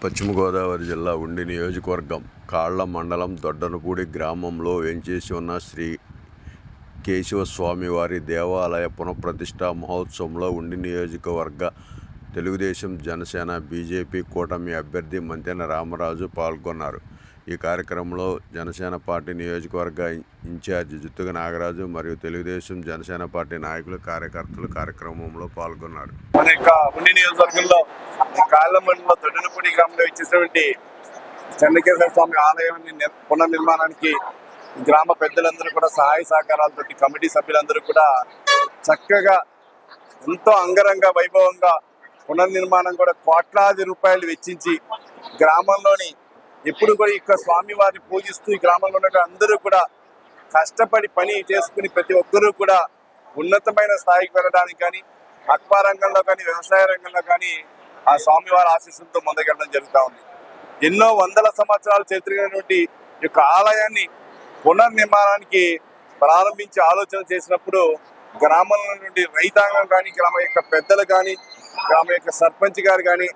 పశ్చిమ గోదావరి జిల్లా ఉండి నియోజకవర్గం కాళ్ళ మండలం దొడ్డనపూడి గ్రామంలో వేంచేసి ఉన్న శ్రీ కేశవస్వామివారి దేవాలయ పునఃప్రతిష్ఠా మహోత్సవంలో ఉండి నియోజకవర్గ తెలుగుదేశం, జనసేన, బీజేపీ కూటమి అభ్యర్థి మంతెన రామరాజు పాల్గొన్నారు. ఈ కార్యక్రమంలో జనసేన పార్టీ నియోజకవర్గ ఇన్ఛార్జి జుత్తుగ నాగరాజు మరియు తెలుగుదేశం, జనసేన పార్టీ నాయకులు, కార్యకర్తలు కార్యక్రమంలో పాల్గొన్నారు. మన యొక్క ఉండి నియోజకవర్గంలో కాళ్ళమండలో దొడ్డనపూడి గ్రామంలో ఇచ్చేసినటువంటి చెన్నకేశ్వర స్వామి ఆలయాన్ని పునర్నిర్మాణానికి గ్రామ పెద్దలందరూ కూడా సహాయ సహకారాలతో కమిటీ సభ్యులందరూ కూడా చక్కగా ఎంతో అంగరంగ వైభవంగా పునర్నిర్మాణం కూడా కోట్లాది రూపాయలు వెచ్చించి గ్రామంలోని ఎప్పుడు కూడా ఇక్కడ స్వామివారిని పూజిస్తూ ఈ గ్రామంలో ఉన్న అందరూ కూడా కష్టపడి పని చేసుకుని ప్రతి ఒక్కరూ కూడా ఉన్నతమైన స్థాయికి వెళ్ళడానికి కానీ అక్వా రంగంలో కానీ వ్యవసాయ రంగంలో కానీ ఆ స్వామివారి ఆశీస్సులతో ముందుకెళ్ళడం జరుగుతూ ఉంది. ఎన్నో వందల సంవత్సరాలు చరిత్రమైనటువంటి ఈ యొక్క ఆలయాన్ని పునర్నిర్మాణానికి ప్రారంభించి ఆలోచన చేసినప్పుడు గ్రామంలో నుండి రైతాంగం కానీ, గ్రామ యొక్క పెద్దలు కానీ, గ్రామ యొక్క సర్పంచ్ గారు కానీ,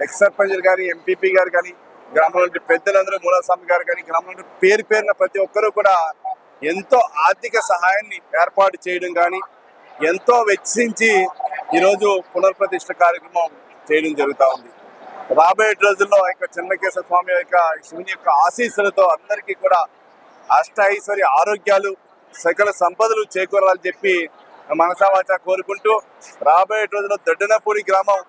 ఎక్స్ సర్పంచ్లు కానీ, ఎంపీపీ గారు కానీ, గ్రామంలో నుండి పెద్దలందరూ మూలస్వామి గారు కానీ, గ్రామం నుండి పేరు పేరున ప్రతి ఒక్కరూ కూడా ఎంతో ఆర్థిక సహాయాన్ని ఏర్పాటు చేయడం కానీ, ఎంతో వెచ్చించి ఈరోజు పునర్ప్రతిష్ఠ కార్యక్రమం చేయడం జరుగుతూ ఉంది. రాబోయే రోజుల్లో యొక్క చెన్నకేశ్వర స్వామి యొక్క శివుని యొక్క ఆశీస్సులతో అందరికీ కూడా అష్ట ఐశ్వర్య ఆరోగ్యాలు, సకల సంపదలు చేకూరాలని చెప్పి మనసావాచ కోరుకుంటూ, రాబోయే రోజుల్లో దొడ్డనపూడి గ్రామం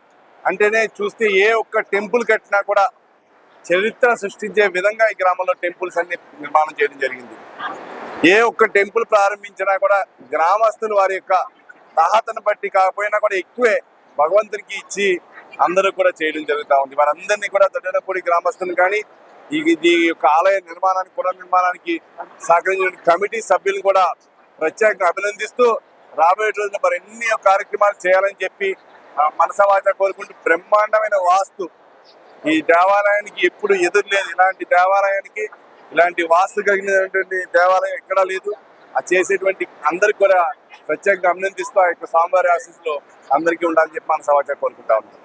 అంటేనే చూస్తే ఏ ఒక్క టెంపుల్ కట్టినా కూడా చరిత్ర సృష్టించే విధంగా ఈ గ్రామంలో టెంపుల్స్ అన్ని నిర్మాణం చేయడం జరిగింది. ఏ ఒక్క టెంపుల్ ప్రారంభించినా కూడా గ్రామస్తులు వారి యొక్క తాహతను బట్టి కాకపోయినా కూడా ఎక్కువే భగవంతునికి ఇచ్చి అందరూ కూడా చేయడం జరుగుతూ ఉంది. వారందరినీ కూడా దొడ్డనపూడి గ్రామస్తులు కానీ ఈ యొక్క ఆలయ నిర్మాణానికి పునర్నిర్మాణానికి సహకరించిన కమిటీ సభ్యులను కూడా ప్రత్యేకంగా అభినందిస్తూ, రాబోయే రోజున మరి ఎన్ని కార్యక్రమాలు చేయాలని చెప్పి మనసవాచ కోరుకుంటూ, బ్రహ్మాండమైన వాస్తు ఈ దేవాలయానికి ఎప్పుడు ఎదురులేదు. ఇలాంటి దేవాలయానికి ఇలాంటి వాస్తు కలిగినటువంటి దేవాలయం ఎక్కడా లేదు. ఆ చేసేటువంటి అందరికి కూడా ప్రత్యేకంగా అభినందిస్తూ ఆ యొక్క స్వామివారి ఆశీస్సులో అందరికీ ఉండాలని చెప్పి మనసవాచ కోరుకుంటా ఉన్నాం.